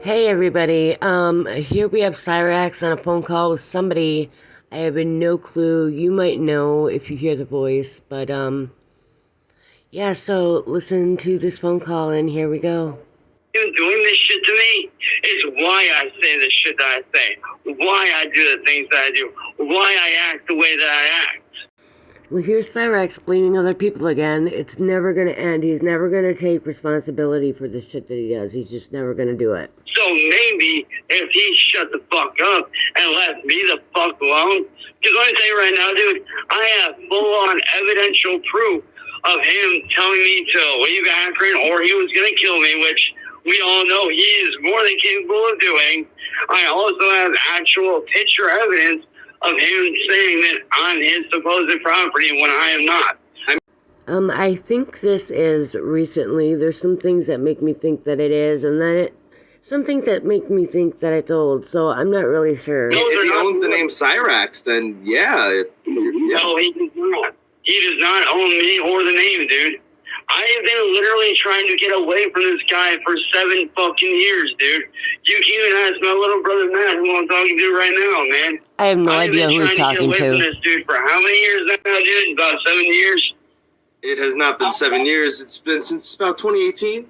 Hey everybody, here we have Cyraxx on a phone call with somebody. I have no clue. You might know if you hear the voice, but yeah, so listen to this phone call and here we go. You doing this shit to me is why I say the shit that I say, why I do the things that I do, why I act the way that I act. Well, here's Cyraxx blaming other people again. It's never gonna end. He's never gonna take responsibility for the shit that he does. He's just never gonna do it. So maybe if he shut the fuck up and left me the fuck alone, because let me tell you right now, dude, I have full-on evidential proof of him telling me to leave Akron or he was going to kill me, which we all know he is more than capable of doing. I also have actual picture evidence of him saying that I'm his supposed property when I am not. I think this is recently. There's some things that make me think that it is, and then some things that make me think that it's old, so I'm not really sure. No, if he owns the name Cyraxx, then yeah. No, he does not. He does not own me or the name, dude. I have been literally trying to get away from this guy for 7 fucking years, dude. You can even ask my little brother Matt, who I'm talking to right now, man. I have no idea who he's talking to. I've been trying to get away from this dude for how many years now, dude? About 7 years? It has not been 7 years. It's been since about 2018.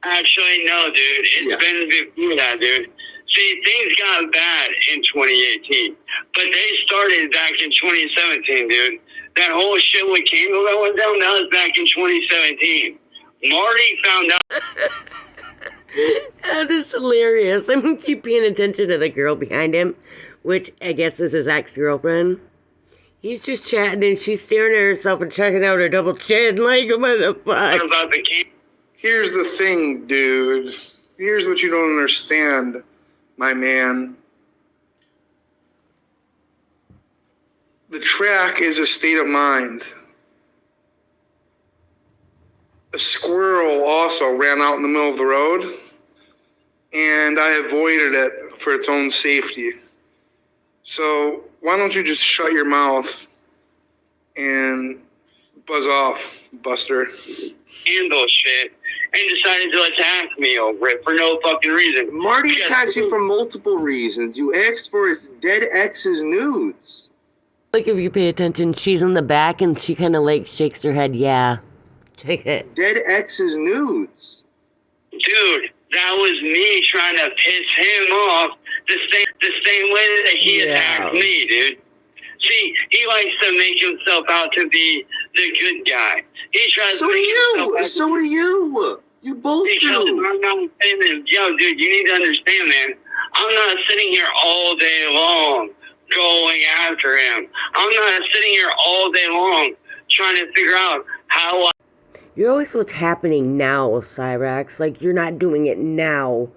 Actually, no, dude. It's been before that, dude. See, things got bad in 2018, but they started back in 2017, dude. That whole shit with Convo that went down, that was back in 2017. Marty found out. That is hilarious. I'm gonna keep paying attention to the girl behind him, which I guess is his ex-girlfriend. He's just chatting and she's staring at herself and checking out her double chin like, what the fuck? About the key. Here's the thing, dude. Here's what you don't understand, my man. The track is a state of mind. A squirrel also ran out in the middle of the road, and I avoided it for its own safety. So why don't you just shut your mouth and buzz off, Buster? Handle shit. And decided to attack me over it for no fucking reason. Marty attacks you for multiple reasons. You asked for his dead ex's nudes. Like, if you pay attention, she's in the back and she kind of like shakes her head, yeah. Check it. Dead ex's nudes. Dude, that was me trying to piss him off the same way that he attacked me, dude. See, he likes to make himself out to be the good guy. He tries so to do make you. So do you. You both do. I'm not saying, yo, dude, you need to understand, man. I'm not sitting here all day long going after him. I'm not sitting here all day long trying to figure out how I... You're always what's happening now, Cyraxx. Like, you're not doing it now.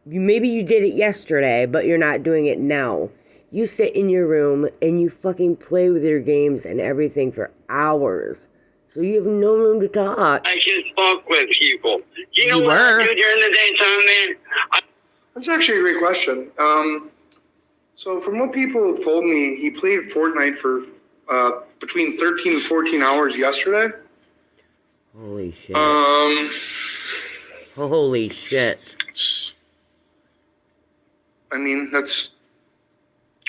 Maybe you did it yesterday, but you're not doing it now. You sit in your room and you fucking play with your games and everything for hours. So you have no room to talk. I can fuck with people. You know what I do during the daytime, man? That's actually a great question. So from what people have told me, he played Fortnite for between 13 and 14 hours yesterday. Holy shit. Holy shit. I mean, that's...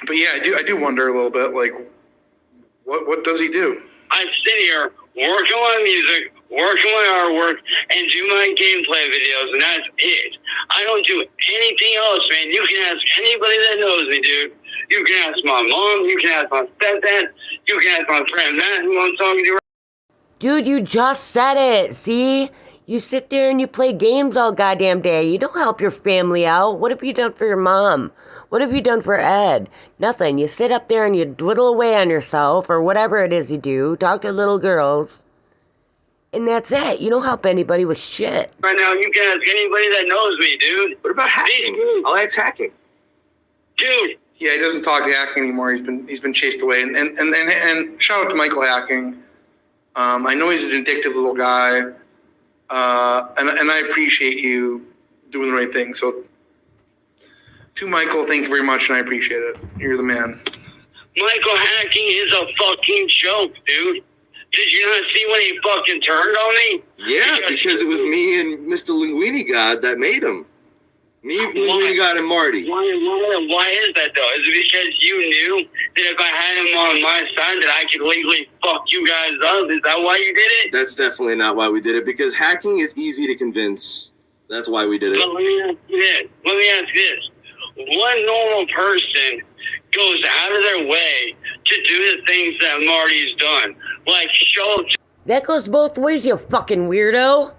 But yeah, I do wonder a little bit, like, what does he do? I sit here, work on my music, work on my artwork, and do my gameplay videos, and that's it. I don't do anything else, man. You can ask anybody that knows me, dude. You can ask my mom, you can ask my stepdad, you can ask my friend Matt, who I'm talking to. Dude, you just said it, see? You sit there and you play games all goddamn day. You don't help your family out. What have you done for your mom? What have you done for Ed? Nothing. You sit up there and you dwiddle away on yourself or whatever it is you do. Talk to little girls. And that's it. You don't help anybody with shit. Right now, you can ask anybody that knows me, dude. What about hacking? I'll ask hacking. Dude. Yeah, he doesn't talk to Hacking anymore. He's been chased away. And shout out to Michael Hacking. I know he's an addictive little guy. And I appreciate you doing the right thing. So to Michael, thank you very much, and I appreciate it. You're the man. Michael Hacking is a fucking joke, dude. Did you not see when he fucking turned on me? Yeah, because it was me and Mr. Linguini God that made him. Me, we got him, Marty. Why is that, though? Is it because you knew that if I had him on my side that I could legally fuck you guys up? Is that why you did it? That's definitely not why we did it, because hacking is easy to convince. That's why we did it. But let me ask this. What normal person goes out of their way to do the things that Marty's done? Like, show... That goes both ways, you fucking weirdo.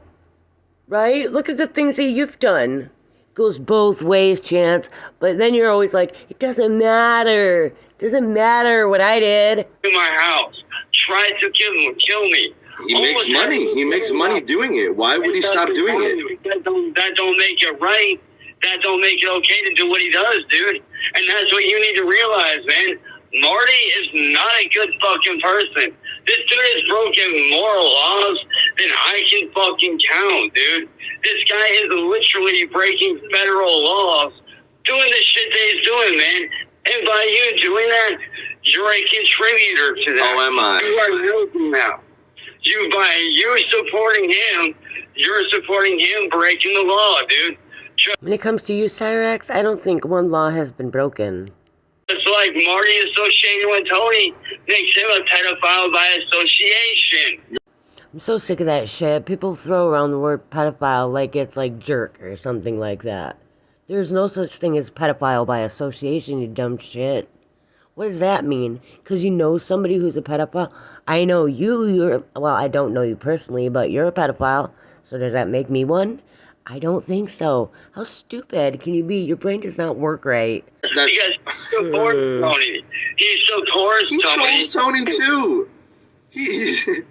Right? Look at the things that you've done. Goes both ways, Chance. But then you're always like, it doesn't matter. Doesn't matter what I did. In my house, tried to kill me. He makes money. He makes money doing it. Why would he stop doing it? That don't make it right. That don't make it okay to do what he does, dude. And that's what you need to realize, man. Marty is not a good fucking person. This dude has broken more laws than I can fucking count, dude. This guy is literally breaking federal laws, doing the shit that he's doing, man. And by you doing that, you're a contributor to that. Oh, am I? You are helping now. By you supporting him, you're supporting him breaking the law, dude. When it comes to you, Cyraxx, I don't think one law has been broken. It's like Marty associating with Tony makes him a pedophile by association. I'm so sick of that shit. People throw around the word pedophile like it's like jerk or something like that. There's no such thing as pedophile by association, you dumb shit. What does that mean? Because you know somebody who's a pedophile? I know well, I don't know you personally, but you're a pedophile. So does that make me one? I don't think so. How stupid can you be? Your brain does not work right. Because he supports Tony. He supports Tony. He trolls Tony too. You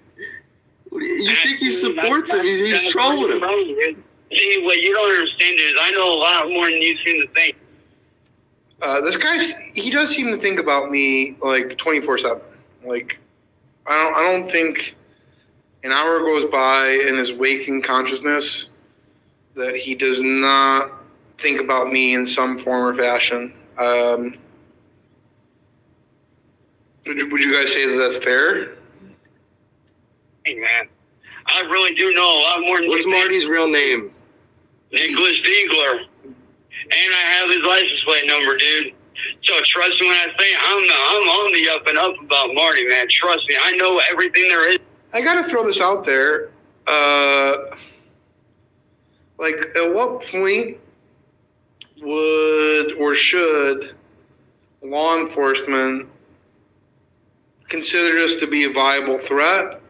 think he supports him? He's trolling him. See, what you don't understand is I know a lot more than you seem to think. This guy, he does seem to think about me like 24/7. Like, I don't think an hour goes by in his waking consciousness that he does not think about me in some form or fashion. Would you guys say that that's fair? Hey, man, I really do know a lot more than What's you think. Marty's real name? Nicholas Diegler. And I have his license plate number, dude. So trust me when I say I'm on the up and up about Marty, man. Trust me, I know everything there is. I gotta throw this out there. Like, at what point would or should law enforcement consider this to be a viable threat?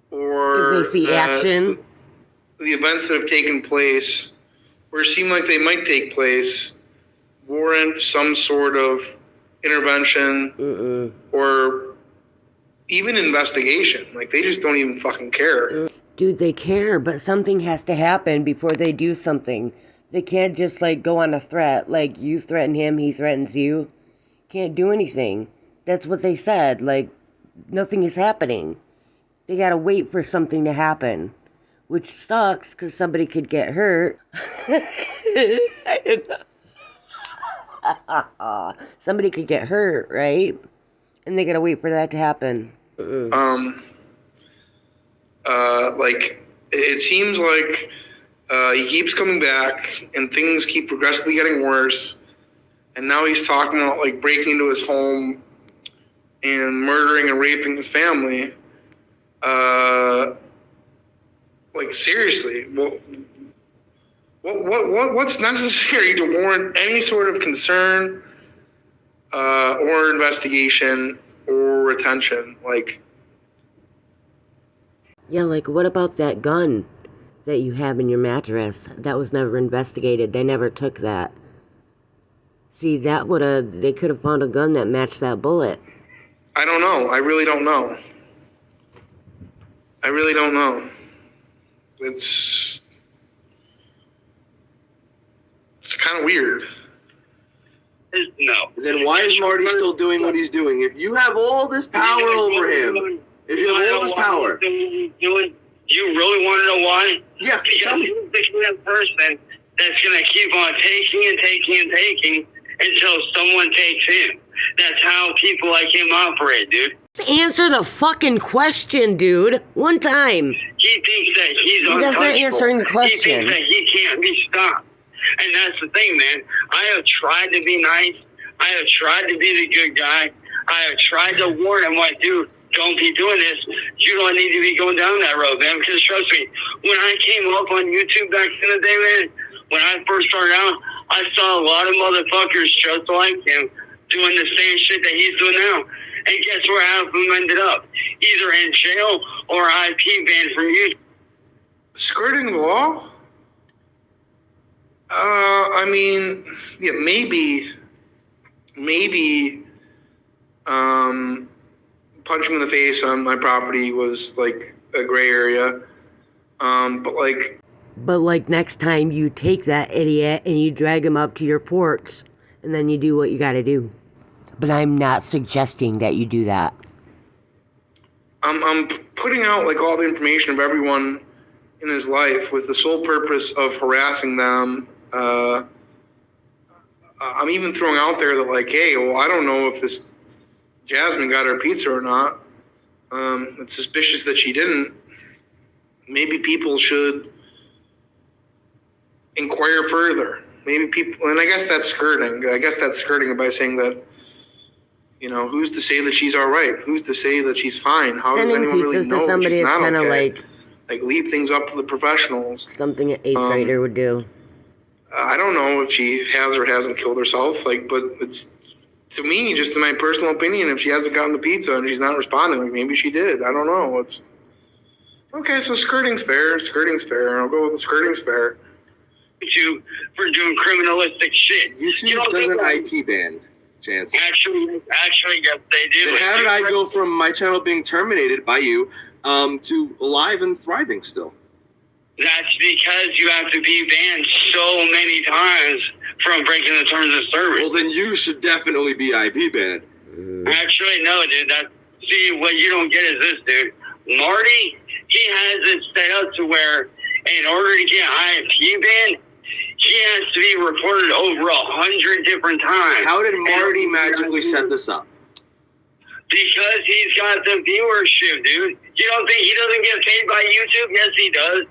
Or If they see action? The events that have taken place, or seem like they might take place, warrant some sort of intervention or even investigation. Like, they just don't even fucking care. Dude, they care, but something has to happen before they do something. They can't just, like, go on a threat. Like, you threaten him, he threatens you. Can't do anything. That's what they said. Like, nothing is happening. They gotta wait for something to happen. Which sucks, because somebody could get hurt. I don't know. Somebody could get hurt, right? And they gotta wait for that to happen. Like, it seems like he keeps coming back and things keep progressively getting worse. And now he's talking about, like, breaking into his home and murdering and raping his family. Like, seriously, what's necessary to warrant any sort of concern or investigation or attention? Like, Yeah, like, what about that gun that you have in your mattress? That was never investigated. They never took that. See, they could have found a gun that matched that bullet. I don't know. I really don't know. It's kind of weird. No. Then why is Marty still doing what he's doing? If you have all this power over him, if you have all this power. You really want to know why? Yeah, tell Because me. he's the kind of person that's going to keep on taking until someone takes him. That's how people like him operate, dude. Answer the fucking question, dude. One time. He thinks that he's He does not untouchable. answering the question. He thinks that he can't be stopped. And that's the thing, man. I have tried to be nice. I have tried to be the good guy. I have tried to warn him, like, dude, don't be doing this. You don't need to be going down that road, man. Because trust me, when I came up on YouTube back in the day, man, when I first started out, I saw a lot of motherfuckers just like him doing the same shit that he's doing now. And guess where half of them ended up? Either in jail or IP banned from YouTube. Skirting the law? I mean, yeah, maybe, punching him in the face on my property was like a gray area. But like next time you take that idiot and you drag him up to your porch and then you do what you gotta do. But I'm not suggesting that you do that. I'm putting out like all the information of everyone in his life with the sole purpose of harassing them. I'm even throwing out there that like, hey, well, I don't know if this Jasmine got her pizza or not. It's suspicious that she didn't. Maybe people should inquire further. Maybe people, and I guess that's skirting. I guess that's skirting by saying that, you know, who's to say that she's all right? Who's to say that she's fine? How does anyone really know that she's not okay? Like, leave things up to the professionals. Something an 8th grader would do. I don't know if she has or hasn't killed herself, like, but it's, to me, just in my personal opinion, if she hasn't gotten the pizza and she's not responding, like, maybe she did. I don't know. It's okay. So skirting's fair. Skirting's fair. I'll go with the skirting's fair. You for doing criminalistic shit. YouTube doesn't IP ban, Chance. Actually, yes, they do. Then how did I go from my channel being terminated by you to alive and thriving still? That's because you have to be banned so many times from breaking the terms of service. Well, then you should definitely be IP banned. Actually, no, dude. See, what you don't get is this, dude. Marty, he has it set up to where in order to get IP banned, he has to be reported over 100 different times. How did Marty magically set this up? Because he's got the viewership, dude. You don't think he doesn't get paid by YouTube? Yes, he does.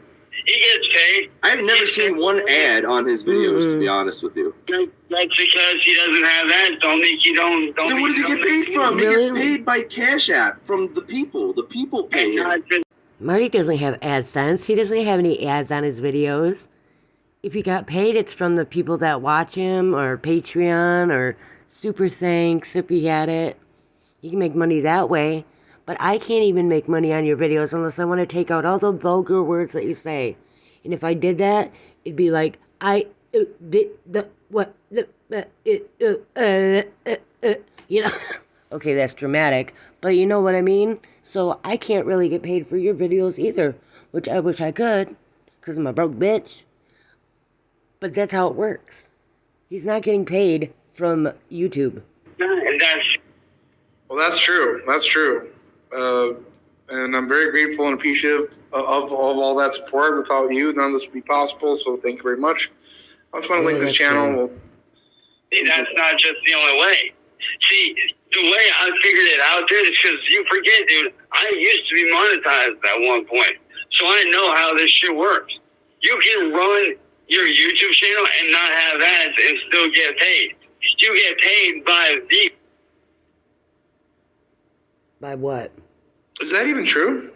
He gets paid. I've never seen one ad on his videos, to be honest with you. That's because he doesn't have that. Don't think he don't. So then what does he get paid from? He gets paid by Cash App from the people. The people pay him. Marty doesn't have AdSense. He doesn't have any ads on his videos. If he got paid, it's from the people that watch him, or Patreon, or Super Thanks if he had it. You can make money that way. But I can't even make money on your videos unless I want to take out all the vulgar words that you say. And if I did that, it'd be like, you know. Okay, that's dramatic, but you know what I mean? So I can't really get paid for your videos either, which I wish I could, because I'm a broke bitch. But that's how it works. He's not getting paid from YouTube. Well, that's true. That's true. And I'm very grateful and appreciative of all that support. Without you, none of this would be possible, so thank you very much. I just want to link this channel. See, that's not just the only way. See, the way I figured it out, dude, is because you forget, dude, I used to be monetized at one point. So I know how this shit works. You can run your YouTube channel and not have ads and still get paid. You get paid by views. By what? Is that even true?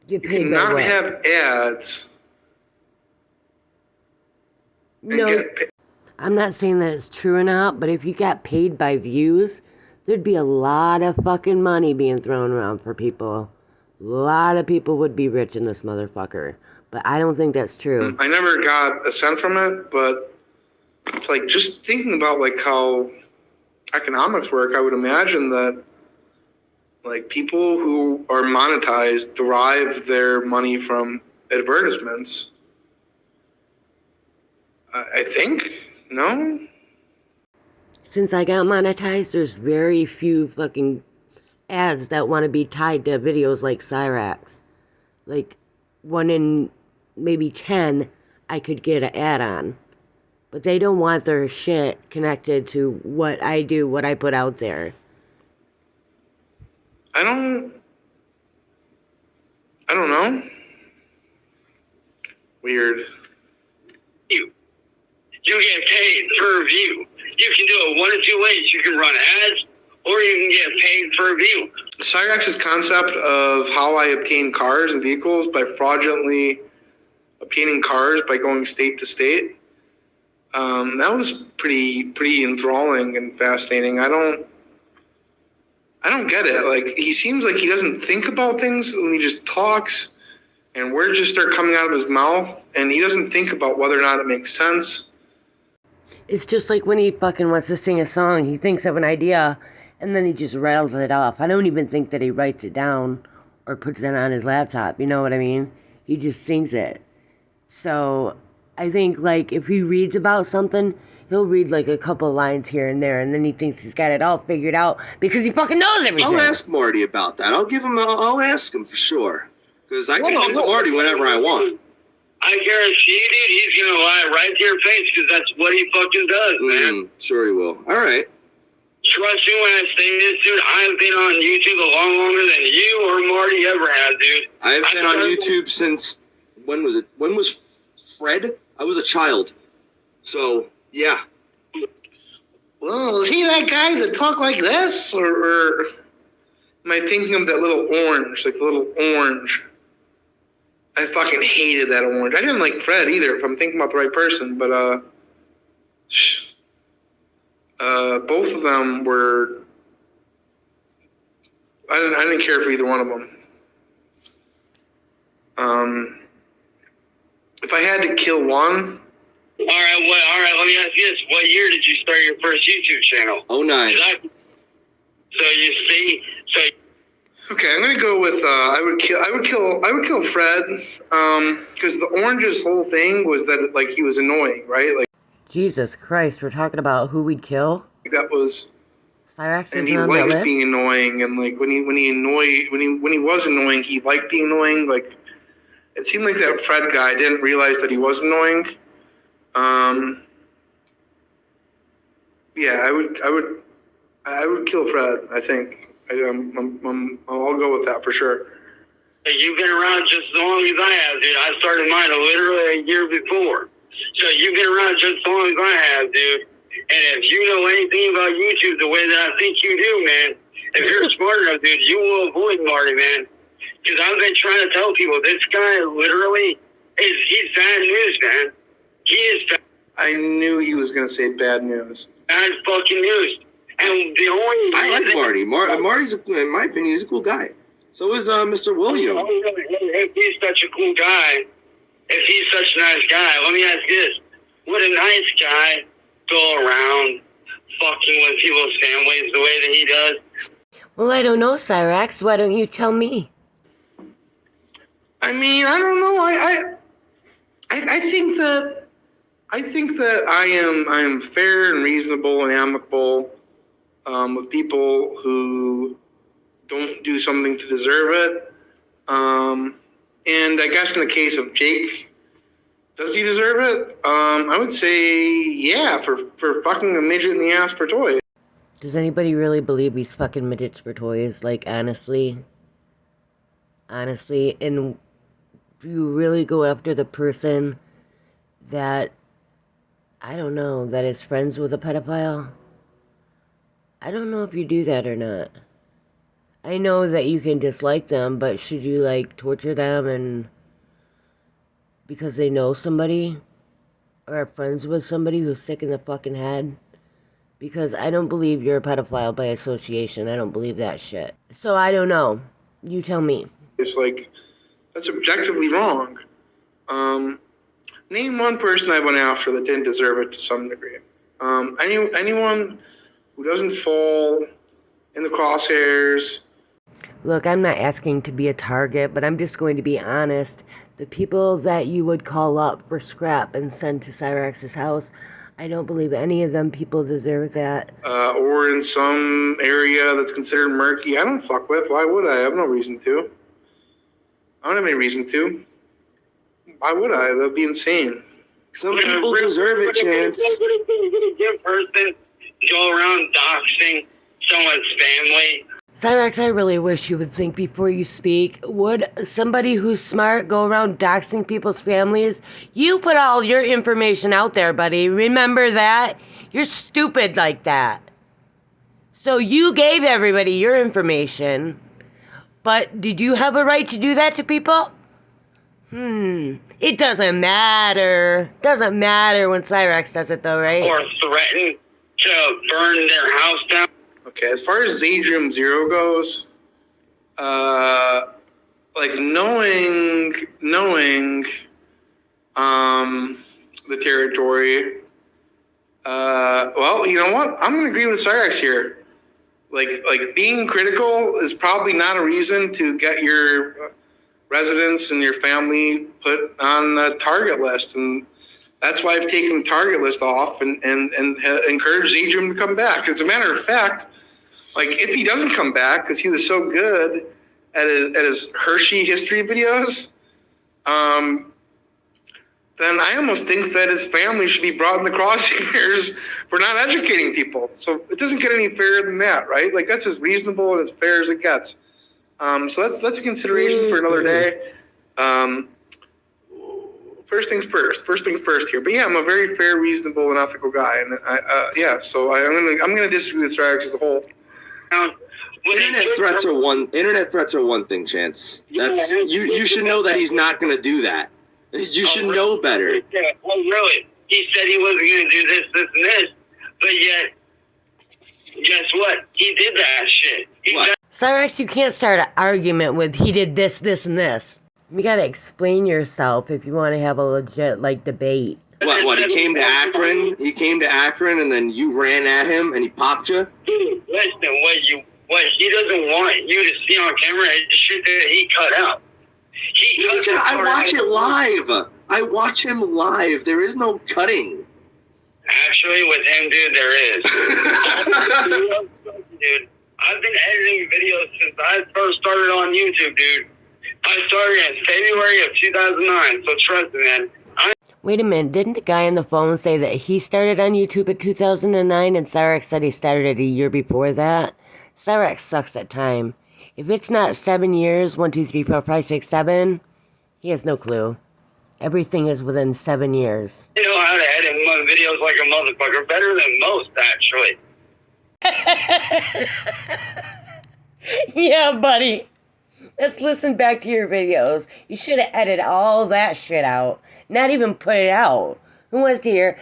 Get paid you by cannot what? have ads. No, I'm not saying that it's true or not, but if you got paid by views, there'd be a lot of fucking money being thrown around for people. A lot of people would be rich in this motherfucker. But I don't think that's true. I never got a cent from it, but it's like just thinking about like how economics work, I would imagine that like people who are monetized derive their money from advertisements. I think, no? Since I got monetized, there's very few fucking ads that want to be tied to videos like Cyraxx. Like 1 in maybe 10 I could get an ad on. But they don't want their shit connected to what I do, what I put out there. I don't know. Weird. You get paid per view. You can do it one of two ways. You can run ads, or you can get paid per view. Cyraxx's concept of how I obtain cars and vehicles by fraudulently obtaining cars by going state to state, that was pretty enthralling and fascinating. I don't get it. Like, he seems like he doesn't think about things and he just talks and words just start coming out of his mouth and he doesn't think about whether or not it makes sense. It's just like when he fucking wants to sing a song, he thinks of an idea and then he just rattles it off. I don't even think that he writes it down or puts it on his laptop, you know what I mean? He just sings it. So I think, like, if he reads about something, he'll read like a couple lines here and there, and then he thinks he's got it all figured out because he fucking knows everything. I'll ask Marty about that. I'll ask him for sure. Because I can talk to Marty whenever I want. I guarantee you, dude, he's going to lie right to your face because that's what he fucking does, man. Sure he will. All right. Trust me when I say this, dude, I've been on YouTube a lot longer than you or Marty ever has, dude. I've been on YouTube since, when was it? When was Fred? I was a child. So, yeah. Well, is he that guy that talk like this? Or am I thinking of that little orange, like the little orange? I fucking hated that orange. I didn't like Fred either, if I'm thinking about the right person, but both of them were. I didn't care for either one of them. If I had to kill one. All right. Let me ask you this: what year did you start your first YouTube channel? 09. So you see, Okay, I'm gonna go with I would kill Fred, because the orange's whole thing was that like he was annoying, right? Like Jesus Christ, we're talking about who we'd kill? that was. Cyraxx And isn't he on that liked list? being annoying, and like when he was annoying, he liked being annoying. Like it seemed like that Fred guy didn't realize that he was annoying. Yeah, I would kill Fred. I think I'll go with that for sure. you've been around just as long as I have, dude. I started mine literally a year before. So you've been around just as long as I have, dude. And if you know anything about YouTube the way that I think you do, man, if you're smart enough, dude, you will avoid Marty, man. Because I've been trying to tell people, this guy literally he's bad news, man. He is bad. I knew he was going to say bad news. Bad fucking news. And the only I like Marty. Marty's, in my opinion, he's a cool guy. So is Mr. William. If he's such a cool guy, if he's such a nice guy, let me ask you this. Would a nice guy go around fucking with people's families the way that he does? Well, I don't know, Cyraxx. Why don't you tell me? I mean, I don't know. I think that I am fair and reasonable and amicable with people who don't do something to deserve it. And I guess in the case of Jake, does he deserve it? I would say yeah, for fucking a midget in the ass for toys. Does anybody really believe he's fucking midgets for toys? Like, honestly? Honestly? And do you really go after the person that, I don't know, that is friends with a pedophile? I don't know if you do that or not. I know that you can dislike them, but should you, like, torture them and because they know somebody or are friends with somebody who's sick in the fucking head? Because I don't believe you're a pedophile by association. I don't believe that shit. So I don't know. You tell me. It's like, that's objectively wrong. Name one person I went after that didn't deserve it to some degree. Anyone who doesn't fall in the crosshairs. Look, I'm not asking to be a target, but I'm just going to be honest. The people that you would call up for scrap and send to Cyraxx's house, I don't believe any of them people deserve that. Or in some area that's considered murky, I don't fuck with. Why would I? I have no reason to. I don't have any reason to. Why would I? That'd be insane. Some people deserve it, Chance. Would a good person go around doxing someone's family? Cyraxx, I really wish you would think before you speak. Would somebody who's smart go around doxing people's families? You put all your information out there, buddy. Remember that? You're stupid like that. So you gave everybody your information. But did you have a right to do that to people? It doesn't matter. Doesn't matter when Cyraxx does it though, right? Or threaten to burn their house down. Okay, as far as Zadrium Zero goes, like knowing the territory, well, you know what? I'm gonna agree with Cyraxx here. Like being critical is probably not a reason to get your residents and your family put on the target list, and that's why I've taken the target list off and encouraged Zadrium to come back. As a matter of fact, like if he doesn't come back because he was so good at his Hershey history videos, then I almost think that his family should be brought in the crosshairs for not educating people. So it doesn't get any fairer than that, right? Like that's as reasonable and as fair as it gets. So that's a consideration for another day. First things first here. But yeah, I'm a very fair, reasonable, and ethical guy, and So I'm gonna disagree with Cyraxx as a whole. Internet threats are one thing, Chance. That's you should know that he's not gonna do that. You should know better. Well, really, he said he wasn't gonna do this, and this, but yet, guess what? He did that shit. Cyraxx, you can't start an argument with he did this, this, and this. You gotta explain yourself if you want to have a legit, debate. What, he came to Akron? He came to Akron and then you ran at him and he popped you? Dude, listen, what he doesn't want you to see on camera is the shit that he cut out. I watch it live. I watch him live. There is no cutting. Actually, with him, dude, there is. Dude, I've been editing videos since I first started on YouTube, dude. I started in February of 2009, so trust me, man. Wait a minute, didn't the guy on the phone say that he started on YouTube at 2009 and Cyraxx said he started a year before that? Cyraxx sucks at time. If it's not 7 years, 1, 2, 3, 4, 5, 6, 7, he has no clue. Everything is within 7 years. You know how to edit videos like a motherfucker, better than most, actually. Yeah, buddy. Let's listen back to your videos. You should have edited all that shit out. Not even put it out. Who wants to hear?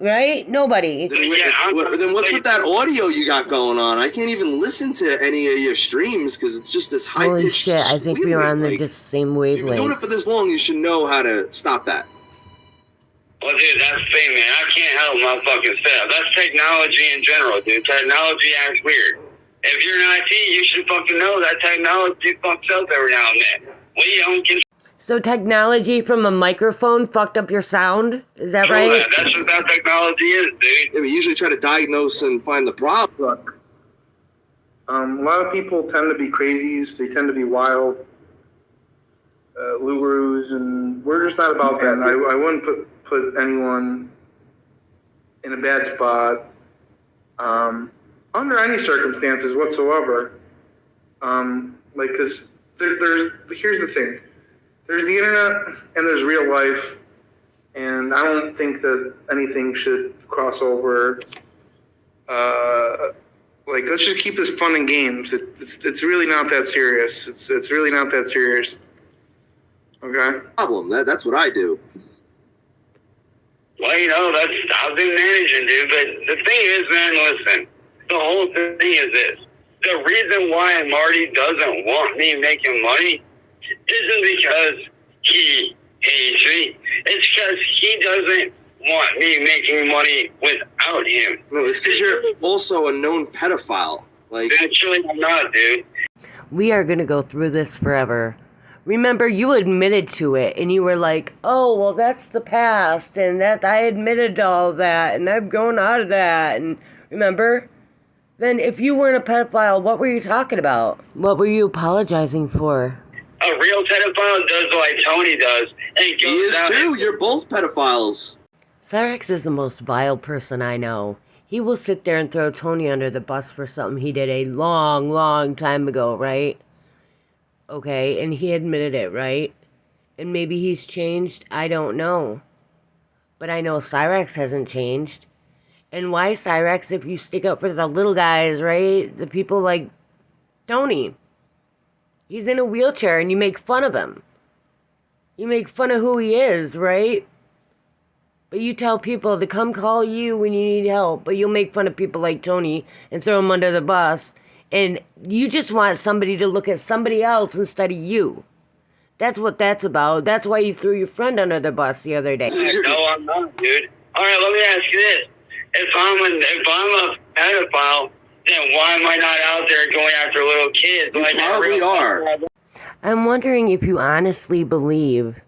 Right? Nobody. Then what's with that audio you got going on? I can't even listen to any of your streams because it's just this high. Holy shit! I think we were on the just same wavelength. You've been doing it for this long. You should know how to stop that. Well, dude, that's the thing, man. I can't help my fucking setup. That's technology in general, dude. Technology acts weird. If you're in IT, you should fucking know that technology fucks up every now and then. We don't control. So technology from a microphone fucked up your sound? Is that right? That's what that technology is, dude. Yeah, we usually try to diagnose and find the problem. Look, a lot of people tend to be crazies. They tend to be wild, lugurus, and we're just not about that. I wouldn't put anyone in a bad spot under any circumstances whatsoever. Because here's the thing. There's the internet and there's real life, and I don't think that anything should cross over. Let's just keep this fun and games. It's really not that serious. It's really not that serious. Okay. Problem. That's what I do. Well, I've been managing, dude. But the thing is, man, listen. The whole thing is this: the reason why Marty doesn't want me making money isn't because he hates me. It's because he doesn't want me making money without him. No, it's because you're also a known pedophile. Actually, I'm not, dude. We are going to go through this forever. Remember, you admitted to it, and you were like, oh, well, that's the past, and that I admitted to all that, and I'm going out of that, and remember? Then if you weren't a pedophile, what were you talking about? What were you apologizing for? A real pedophile does like Tony does. And he is too. You're both pedophiles. Cyraxx is the most vile person I know. he will sit there and throw Tony under the bus for something he did a long, long time ago, right? Okay, and he admitted it, right? And maybe he's changed. I don't know. But I know Cyraxx hasn't changed. And why Cyraxx if you stick up for the little guys, right? The people like Tony. He's in a wheelchair and you make fun of him. You make fun of who he is, right? But you tell people to come call you when you need help, but you'll make fun of people like Tony and throw him under the bus. And you just want somebody to look at somebody else instead of you. That's what that's about. That's why you threw your friend under the bus the other day. No, I'm not, dude. All right, let me ask you this. If I'm a pedophile, then why am I not out there going after little kids? You probably are. I'm wondering if you honestly believe,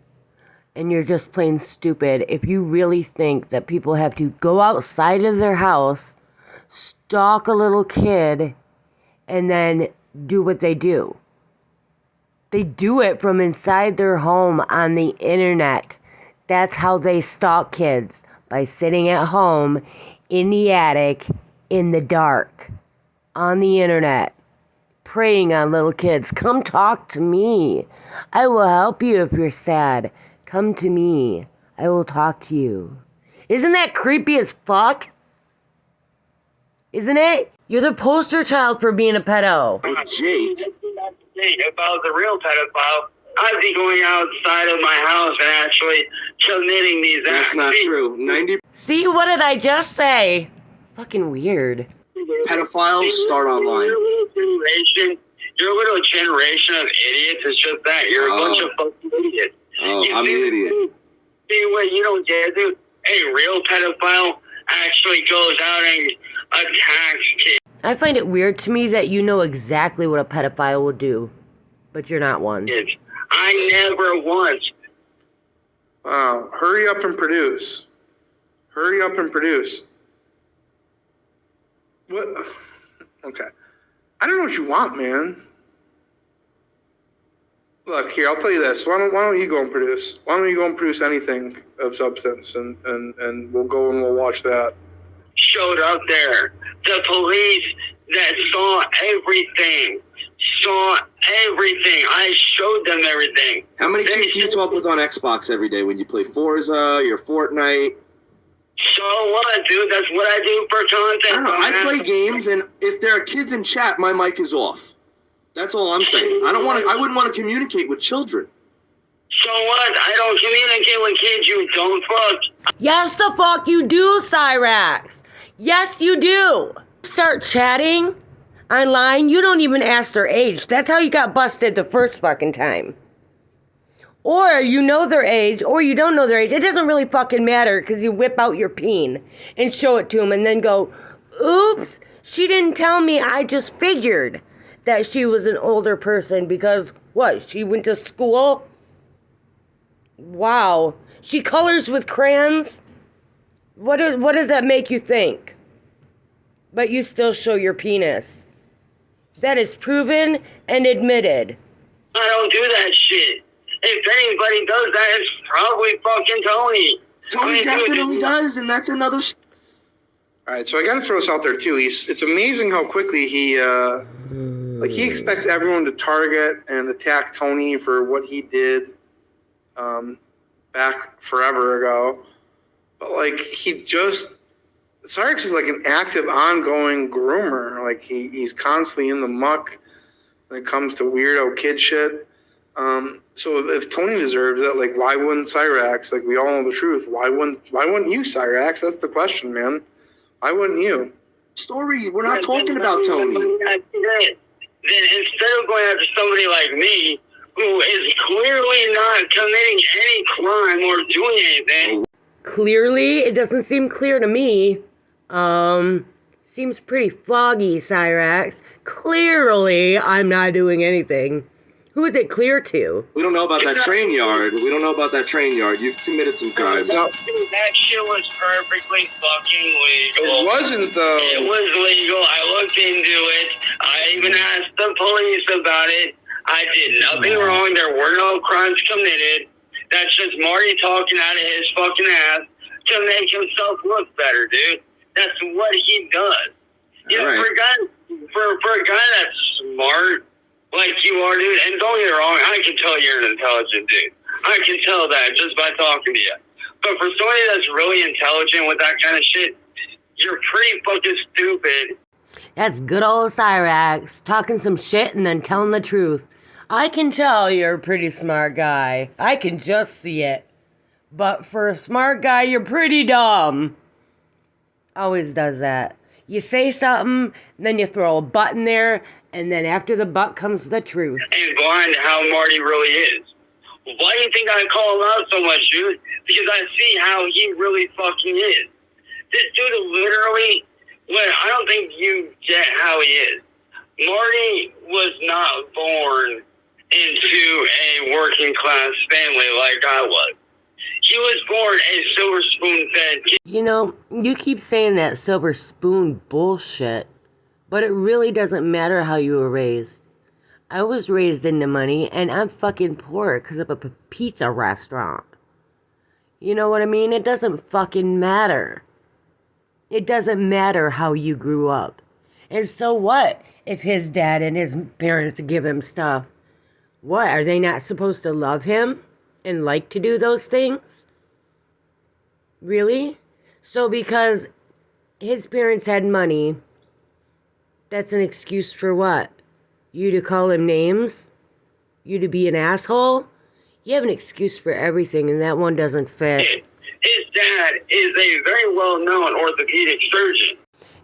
and you're just plain stupid, if you really think that people have to go outside of their house, stalk a little kid, and then do what they do. They do it from inside their home on the internet. That's how they stalk kids, by sitting at home in the attic in the dark on the internet, preying on little kids. Come talk to me. I will help you if you're sad. Come to me. I will talk to you. Isn't that creepy as fuck? Isn't it? You're the poster child for being a pedo. Jake. If I was a real pedophile, I'd be going outside of my house and actually committing these acts. That's not true. 90 See, what did I just say? Fucking weird. pedophiles start online. Your little generation of idiots is just that. You're a bunch of fucking idiots. Oh, I'm an idiot. See what you don't get, dude? A real pedophile actually goes out and attacks kids. I find it weird to me that you know exactly what a pedophile will do, but you're not one. I never once. Hurry up and produce. Hurry up and produce. What? Okay. I don't know what you want, man. Look, here, I'll tell you this. Why don't you go and produce? Why don't you go and produce anything of substance, and we'll go and we'll watch that. Showed up there. The police that saw everything. I showed them everything. How many kids do you talk with on Xbox every day when you play Forza, your Fortnite? So what, dude? That's what I do for content. I don't know. I play games, and if there are kids in chat, my mic is off. That's all I'm saying. I wouldn't want to communicate with children. So what? I don't communicate with kids. You don't fuck. Yes, the fuck you do, Cyraxx. Yes, you do. Start chatting online, you don't even ask their age. That's how you got busted the first fucking time. Or you know their age, or you don't know their age. It doesn't really fucking matter, because you whip out your peen and show it to them and then go, oops, she didn't tell me. I just figured that she was an older person because, what, she went to school? Wow. She colors with crayons? What does that make you think? But you still show your penis. That is proven and admitted. I don't do that shit. If anybody does that, it's probably fucking Tony. Tony definitely does, and that's another... All right, so I got to throw this out there, too. It's amazing how quickly he expects everyone to target and attack Tony for what he did back forever ago. But, Cyraxx is like an active, ongoing groomer. Like, he's constantly in the muck when it comes to weirdo kid shit. So if Tony deserves it, like, why wouldn't Cyraxx? Like, we all know the truth. Why wouldn't you, Cyraxx? That's the question, man. Why wouldn't you? Story, we're not talking about Tony. Then instead of going after somebody like me, who is clearly not committing any crime or doing anything. Clearly? It doesn't seem clear to me. Seems pretty foggy, Cyraxx. Clearly, I'm not doing anything. Who is it clear to? We don't know about that train yard. You've committed some crimes. That shit was perfectly fucking legal. It wasn't, though. It was legal. I looked into it. I even asked the police about it. I did nothing wrong. There were no crimes committed. That's just Marty talking out of his fucking ass to make himself look better, dude. That's what he does. You know, Right. for a guy that's smart like you are, dude, and don't get me wrong, I can tell you're an intelligent dude. I can tell that just by talking to you. But for somebody that's really intelligent with that kind of shit, you're pretty fucking stupid. That's good old Cyraxx, talking some shit and then telling the truth. I can tell you're a pretty smart guy. I can just see it. But for a smart guy, you're pretty dumb. Always does that. You say something, then you throw a butt in there, and then after the butt comes the truth. And blind to how Marty really is. Why do you think I call him out so much, dude? Because I see how he really fucking is. This dude literally, well, I don't think you get how he is. Marty was not born into a working class family like I was. He was born a silver spoon fed kid. You know, you keep saying that silver spoon bullshit, but it really doesn't matter how you were raised. I was raised into money, and I'm fucking poor because of a pizza restaurant. You know what I mean? It doesn't fucking matter. It doesn't matter how you grew up. And so what if his dad and his parents give him stuff? What, are they not supposed to love him and like to do those things? Really? So because his parents had money, that's an excuse for what? You to call him names? You to be an asshole? You have an excuse for everything, and that one doesn't fit. His dad is a very well-known orthopedic surgeon.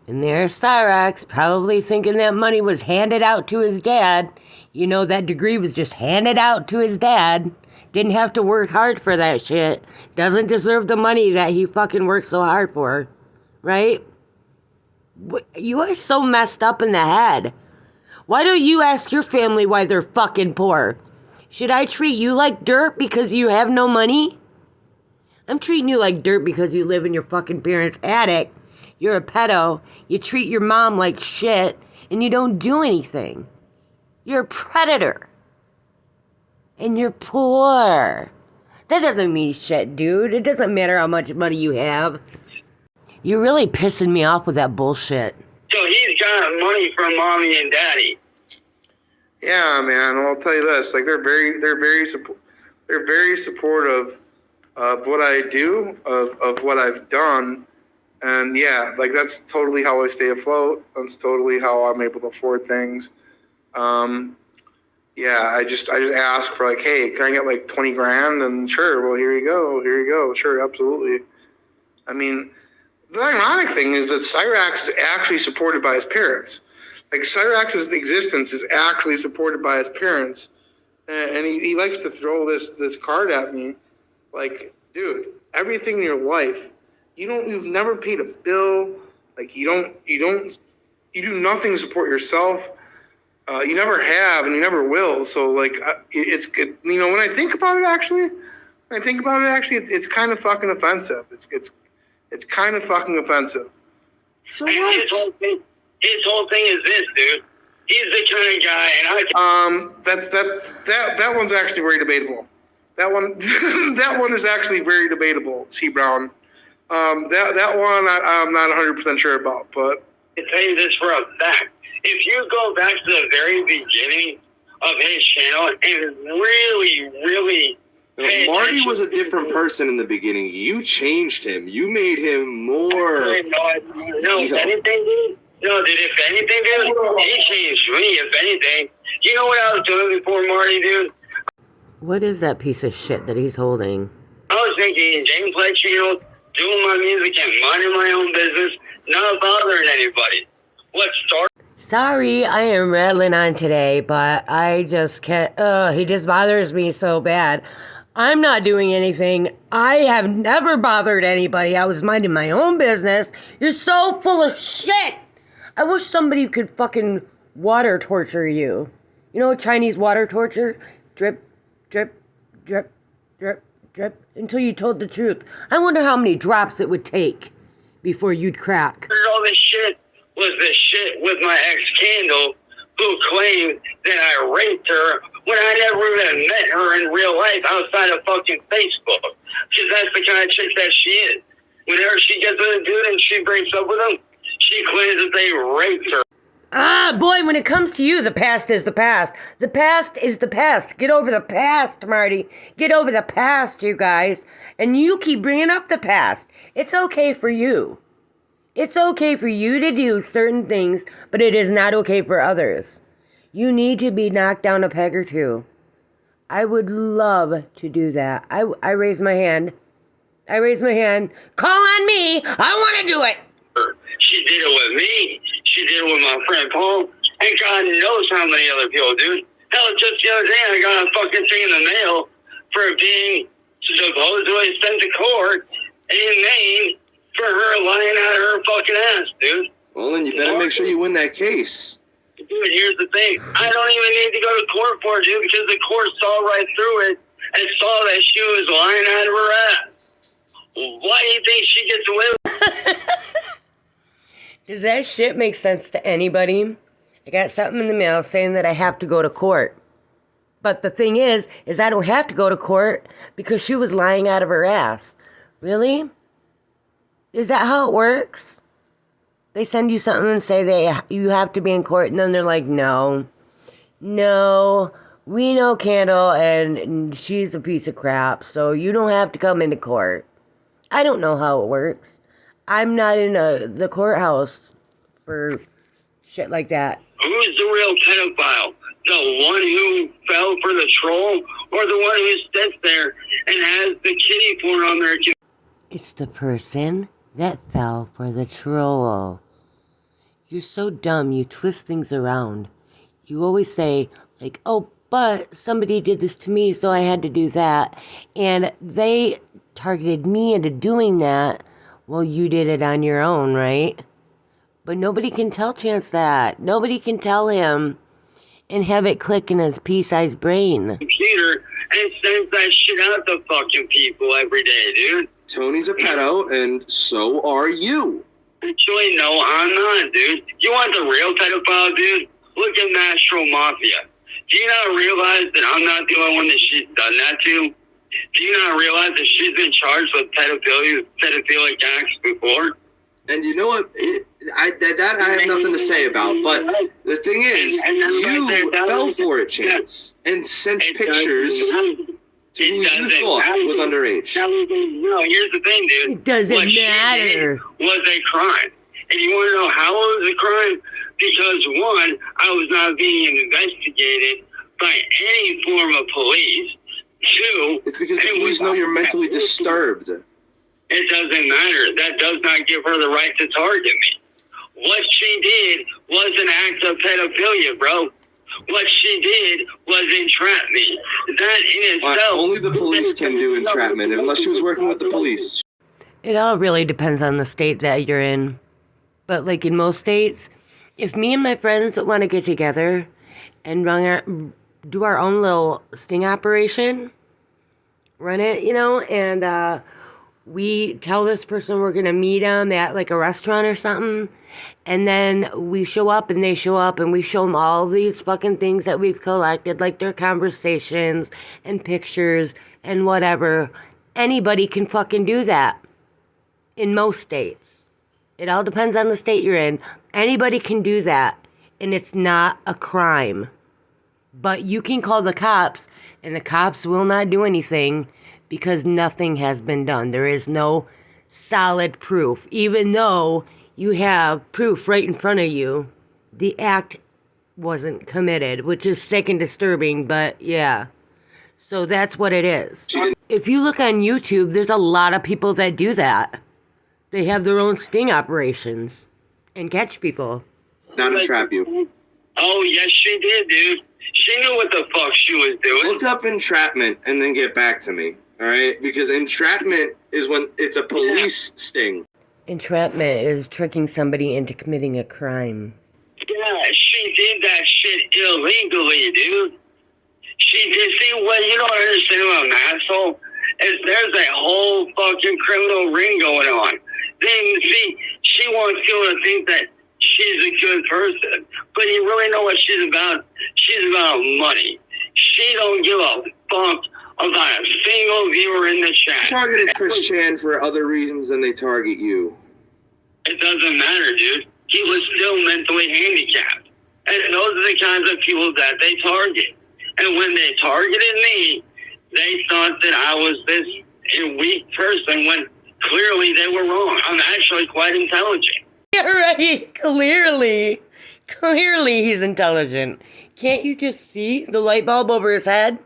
And there's Cyraxx, probably thinking that money was handed out to his dad. You know, that degree was just handed out to his dad. Didn't have to work hard for that shit. Doesn't deserve the money that he fucking worked so hard for. Right? You are so messed up in the head. Why don't you ask your family why they're fucking poor? Should I treat you like dirt because you have no money? I'm treating you like dirt because you live in your fucking parents' attic. You're a pedo. You treat your mom like shit, and you don't do anything. You're a predator. And you're poor. That doesn't mean shit, dude. It doesn't matter how much money you have. You're really pissing me off with that bullshit. So he's got money from mommy and daddy. Yeah, man. Well, I'll tell you this: like they're very supportive of what I do, of what I've done, and yeah, like that's totally how I stay afloat. That's totally how I'm able to afford things. Yeah, I just ask for like, hey, can I get like 20 grand? And sure, well, here you go, sure, absolutely. I mean, the ironic thing is that Cyraxx is actually supported by his parents. Like Cyraxx's existence is actually supported by his parents, and he likes to throw this card at me, like, dude, everything in your life, you've never paid a bill, like you do nothing to support yourself. You never have, and you never will. So, like, it's good. You know, when I think about it, actually, it's kind of fucking offensive. It's kind of fucking offensive. So And what? his whole thing is this, dude. He's the kind of guy, and That one's actually very debatable. That one is actually very debatable. C. Brown. That one I'm not 100% sure about, but I tell you this for a fact. If you go back to the very beginning of his channel and really pay Marty attention was a to different person in the beginning. You changed him. You made him more. No, if anything, dude. No, dude, if anything, dude, he changed me, if anything. You know what I was doing before Marty, dude? What is that piece of shit that he's holding? I was making gameplay channels, doing my music, and minding my own business, not bothering anybody. What started? Sorry, I am rattling on today, but I just can't. He just bothers me so bad. I'm not doing anything. I have never bothered anybody. I was minding my own business. You're so full of shit. I wish somebody could fucking water torture you. You know, Chinese water torture? Drip, drip, drip, drip, drip, until you told the truth. I wonder how many drops it would take before you'd crack. All this shit was the shit with my ex-Candle, who claimed that I raped her when I never even met her in real life outside of fucking Facebook. Because that's the kind of chick that she is. whenever she gets with a dude and she breaks up with him, she claims that they raped her. Ah, boy, when it comes to you, the past is the past. The past is the past. Get over the past, Marty. Get over the past, you guys. And you keep bringing up the past. It's okay for you. It's okay for you to do certain things, but it is not okay for others. You need to be knocked down a peg or two. I would love to do that. I raise my hand. I raise my hand. Call on me. I want to do it. She did it with me. She did it with my friend Paul. And God knows how many other people, dude. Hell, just the other day, I got a fucking thing in the mail for being supposedly sent to court in Maine for her lying out of her fucking ass, dude. Well, then you better make sure you win that case. Dude, here's the thing. I don't even need to go to court for it, dude, because the court saw right through it and saw that she was lying out of her ass. Why do you think she gets away with it? Does that shit make sense to anybody? I got something in the mail saying that I have to go to court. But the thing is I don't have to go to court because she was lying out of her ass. Really? Is that how it works? They send you something and say you have to be in court, and then they're like, no, we know Candle, and she's a piece of crap, so you don't have to come into court. I don't know how it works. I'm not in the courthouse for shit like that. Who's the real pedophile? The one who fell for the troll, or the one who sits there and has the kitty porn on their computer? It's the person that fell for the troll. You're so dumb, you twist things around. You always say, like, oh, but somebody did this to me, so I had to do that. And they targeted me into doing that. Well, you did it on your own, right? But nobody can tell Chance that. Nobody can tell him and have it click in his pea-sized brain. Computer and sends that shit out to fucking people every day, dude. Tony's a pedo, and so are you. Actually, no, I'm not, dude. You want the real pedophile, dude? Look at Nashville Mafia. Do you not realize that I'm not the only one that she's done that to? Do you not realize that she's been charged with pedophilic acts before? And you know what? That I have nothing to say about. But the thing is, you fell for it, Chance, and sent pictures to who you thought was underage. No, here's the thing, dude. It doesn't matter. Was a crime. And you want to know how it was a crime? Because, one, I was not being investigated by any form of police. Two, it's because the police know you're mentally disturbed. It doesn't matter. That does not give her the right to target me. What she did was an act of pedophilia, bro. What she did was entrap me. That in itself... Only the police can do entrapment, unless she was working with the police. It all really depends on the state that you're in. But like in most states, if me and my friends want to get together and do our own little sting operation, run it, and we tell this person we're going to meet them at like a restaurant or something, and then we show up and they show up and we show them all these fucking things that we've collected, like their conversations and pictures and whatever. Anybody can fucking do that in most states. It all depends on the state you're in. Anybody can do that, and it's not a crime. But you can call the cops, and the cops will not do anything because nothing has been done. There is no solid proof. Even though you have proof right in front of you, the act wasn't committed, which is sick and disturbing, but yeah. So that's what it is. If you look on YouTube, there's a lot of people that do that. They have their own sting operations and catch people. Not entrap you. Oh, yes, she did, dude. She knew what the fuck she was doing. Look up entrapment and then get back to me, all right? Because entrapment is when it's a police sting. Entrapment is tricking somebody into committing a crime. Yeah, she did that shit illegally, dude. She did. See, what you don't understand about an asshole is there's a whole fucking criminal ring going on. Then, see, she wants people to think that she's a good person. But you really know what she's about? She's about money. She don't give a fuck about a single viewer in the chat. Targeted Chris Chan for other reasons than they target you. It doesn't matter, dude. He was still mentally handicapped. And those are the kinds of people that they target. And when they targeted me, they thought that I was this weak person when clearly they were wrong. I'm actually quite intelligent. Yeah, right. Clearly he's intelligent. Can't you just see the light bulb over his head?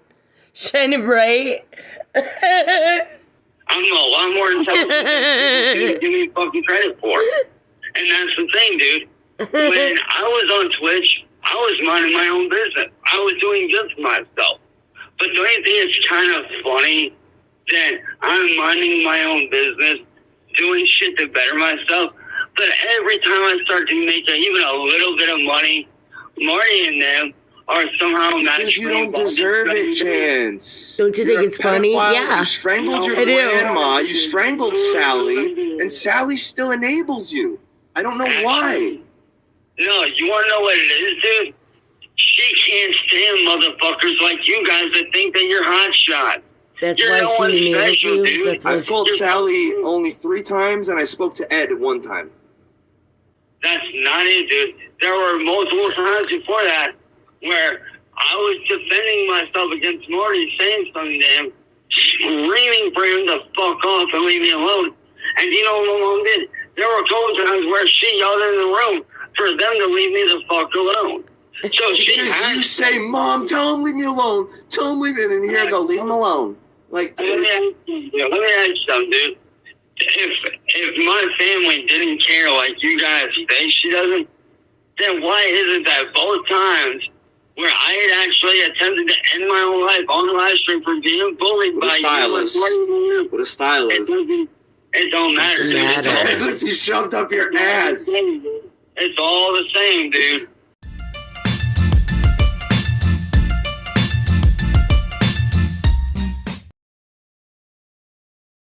Shining bright. I'm a lot more intelligent than you give me fucking credit for. And that's the thing, dude. When I was on Twitch, I was minding my own business. I was doing good for myself. But don't you think it's kind of funny that I'm minding my own business, doing shit to better myself, but every time I start to make even a little bit of money, Marty and them are somehow because you don't deserve it, Chance. Don't you think it's funny? Yeah. You strangled your grandma, you strangled Sally, and Sally still enables you. I don't know why. No, you want to know what it is, dude? She can't stand motherfuckers like you guys that think that you're hotshot. That's You're why no one she enables special, you. dude. That's why I've called Sally only 3 times, and I spoke to Ed 1 time. That's not it, dude. There were multiple times before that where I was defending myself against Marty, saying something to him, screaming for him to fuck off and leave me alone. And you know what my mom did? There were a couple times where she yelled in the room for them to leave me the fuck alone. So she because you say, Mom, tell him leave me alone. Tell him leave me, and then here I go, leave him alone. Like, let me ask you something, dude. If my family didn't care like you guys say she doesn't, then why is it that both times where I had actually attempted to end my own life on the live stream for being bullied by you? What a stylist. It don't matter. Stylist you shoved up your ass. It's all the same, dude.